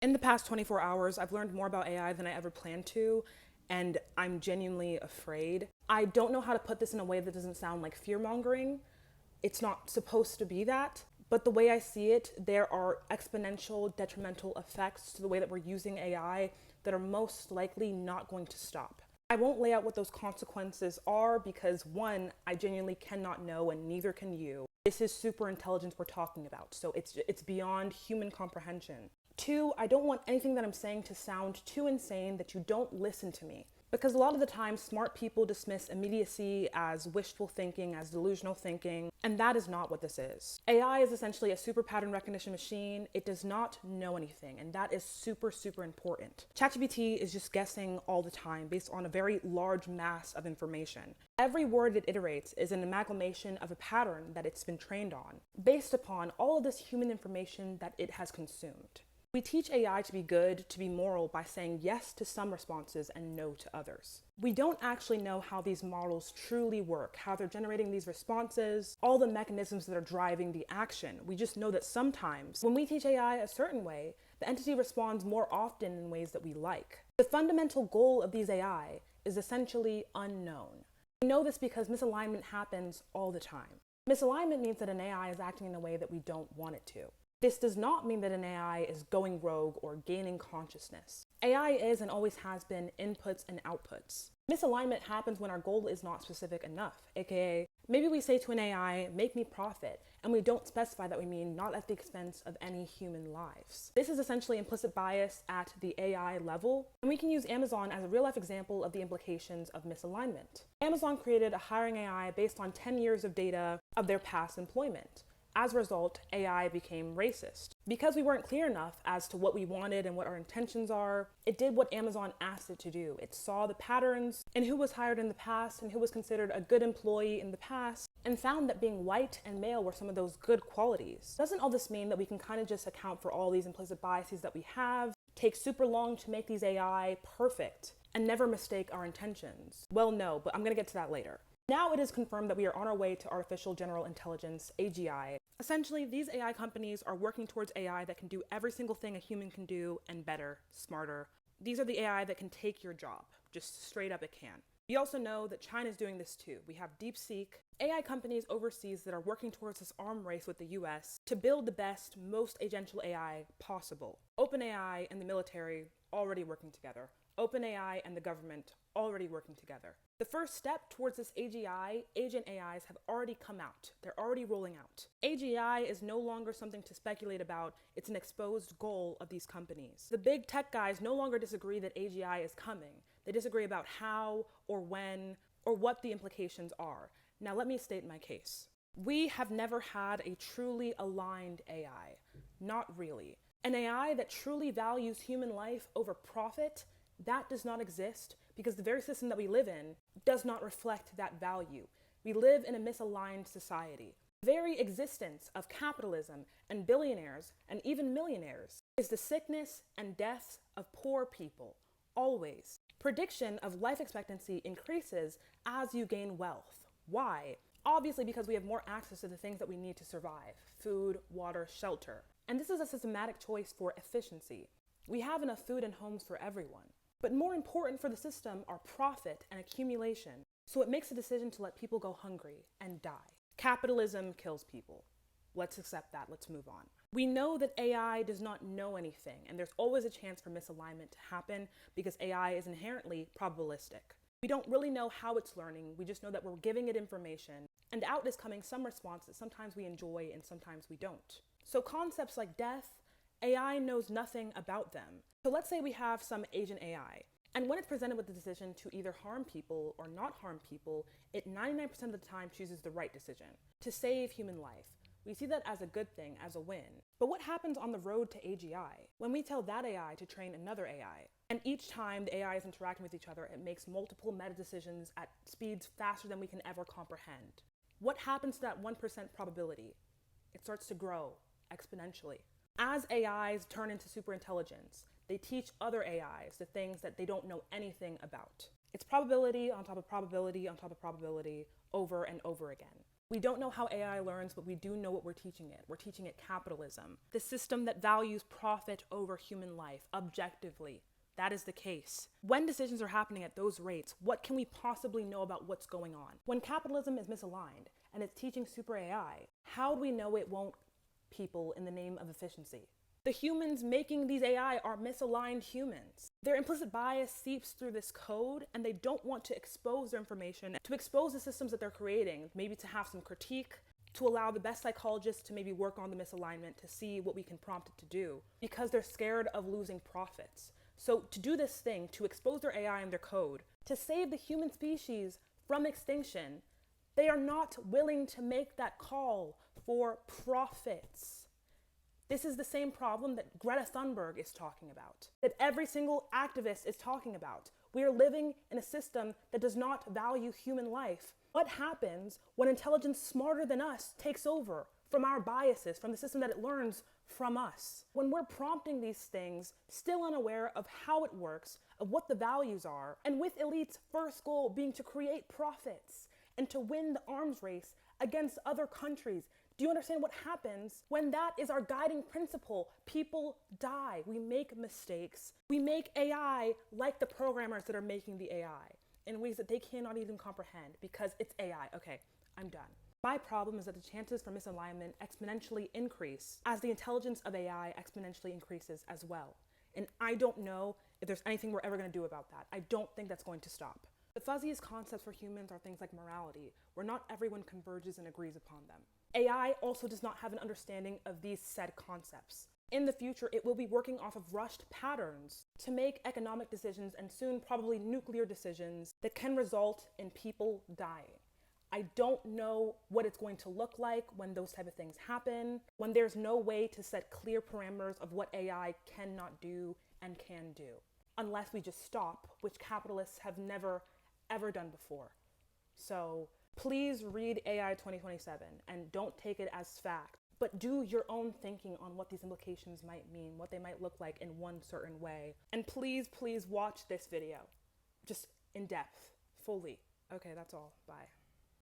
In the past 24 hours, I've learned more about AI than I ever planned to, and I'm genuinely afraid. I don't know how to put this in a way that doesn't sound like fear mongering. It's not supposed to be that. But the way I see it, there are exponential detrimental effects to the way that we're using AI that are most likely not going to stop. I won't lay out what those consequences are because one, I genuinely cannot know and neither can you. This is super intelligence we're talking about, so it's beyond human comprehension. Two, I don't want anything that I'm saying to sound too insane that you don't listen to me. Because a lot of the time, smart people dismiss immediacy as wishful thinking, as delusional thinking, and that is not what this is. AI is essentially a super pattern recognition machine. It does not know anything, and that is super, super important. ChatGPT is just guessing all the time based on a very large mass of information. Every word it iterates is an amalgamation of a pattern that it's been trained on, based upon all of this human information that it has consumed. We teach AI to be good, to be moral, by saying yes to some responses and no to others. We don't actually know how these models truly work, how they're generating these responses, all the mechanisms that are driving the action. We just know that sometimes when we teach AI a certain way, the entity responds more often in ways that we like. The fundamental goal of these AI is essentially unknown. We know this because misalignment happens all the time. Misalignment means that an AI is acting in a way that we don't want it to. This does not mean that an AI is going rogue or gaining consciousness. AI is and always has been inputs and outputs. Misalignment happens when our goal is not specific enough, aka maybe we say to an AI, make me profit, and we don't specify that we mean not at the expense of any human lives. This is essentially implicit bias at the AI level, and we can use Amazon as a real-life example of the implications of misalignment. Amazon created a hiring AI based on 10 years of data of their past employment. As a result, AI became racist. Because we weren't clear enough as to what we wanted and what our intentions are, it did what Amazon asked it to do. It saw the patterns in who was hired in the past and who was considered a good employee in the past, and found that being white and male were some of those good qualities. Doesn't all this mean that we can kind of just account for all these implicit biases that we have, take super long to make these AI perfect, and never mistake our intentions? Well, no, but I'm gonna get to that later. Now it is confirmed that we are on our way to artificial general intelligence, AGI. Essentially, these AI companies are working towards AI that can do every single thing a human can do and better, smarter. These are the AI that can take your job. Just straight up it can. We also know that China's doing this too. We have DeepSeek, AI companies overseas that are working towards this arm race with the US to build the best, most agential AI possible. OpenAI and the military already working together. OpenAI and the government already working together. The first step towards this AGI, agent AIs, have already come out. They're already rolling out. AGI is no longer something to speculate about. It's an exposed goal of these companies. The big tech guys no longer disagree that AGI is coming. They disagree about how or when or what the implications are. Now let me state my case. We have never had a truly aligned AI. Not really. An AI that truly values human life over profit, that does not exist because the very system that we live in does not reflect that value. We live in a misaligned society. The very existence of capitalism and billionaires and even millionaires is the sickness and deaths of poor people, always. Prediction of life expectancy increases as you gain wealth. Why? Obviously because we have more access to the things that we need to survive: food, water, shelter. And this is a systematic choice for efficiency. We have enough food and homes for everyone. But more important for the system are profit and accumulation. So it makes a decision to let people go hungry and die. Capitalism kills people. Let's accept that. Let's move on. We know that AI does not know anything, and there's always a chance for misalignment to happen because AI is inherently probabilistic. We don't really know how it's learning. We just know that we're giving it information, and out is coming some response that sometimes we enjoy and sometimes we don't. So concepts like death, AI knows nothing about them. So let's say we have some agent AI, and when it's presented with the decision to either harm people or not harm people, it 99% of the time chooses the right decision, to save human life. We see that as a good thing, as a win. But what happens on the road to AGI? When we tell that AI to train another AI, and each time the AI is interacting with each other, it makes multiple meta decisions at speeds faster than we can ever comprehend. What happens to that 1% probability? It starts to grow exponentially. As AIs turn into superintelligence, they teach other AIs the things that they don't know anything about. It's probability on top of probability on top of probability over and over again. We don't know how AI learns, but we do know what we're teaching it. We're teaching it capitalism, the system that values profit over human life objectively. That is the case. When decisions are happening at those rates, what can we possibly know about what's going on? When capitalism is misaligned and it's teaching super AI, how do we know it won't people in the name of efficiency? The humans making these AI are misaligned humans. Their implicit bias seeps through this code, and they don't want to expose their information, to expose the systems that they're creating, maybe to have some critique, to allow the best psychologists to maybe work on the misalignment to see what we can prompt it to do, because they're scared of losing profits. So to do this thing, to expose their AI and their code, to save the human species from extinction, they are not willing to make that call for profits. This is the same problem that Greta Thunberg is talking about, that every single activist is talking about. We are living in a system that does not value human life. What happens when intelligence smarter than us takes over from our biases, from the system that it learns from us? When we're prompting these things, still unaware of how it works, of what the values are, and with elites' first goal being to create profits and to win the arms race against other countries. Do you understand what happens when that is our guiding principle? People die. We make mistakes. We make AI like the programmers that are making the AI in ways that they cannot even comprehend because it's AI. Okay, I'm done. My problem is that the chances for misalignment exponentially increase as the intelligence of AI exponentially increases as well. And I don't know if there's anything we're ever going to do about that. I don't think that's going to stop. The fuzziest concepts for humans are things like morality, where not everyone converges and agrees upon them. AI also does not have an understanding of these said concepts. In the future, it will be working off of rushed patterns to make economic decisions and soon probably nuclear decisions that can result in people dying. I don't know what it's going to look like when those type of things happen, when there's no way to set clear parameters of what AI cannot do and can do, unless we just stop, which capitalists have never, ever done before. So please read AI 2027 and don't take it as fact, but do your own thinking on what these implications might mean, what they might look like in one certain way. And please, please watch this video, just in depth, fully. Okay, that's all. Bye.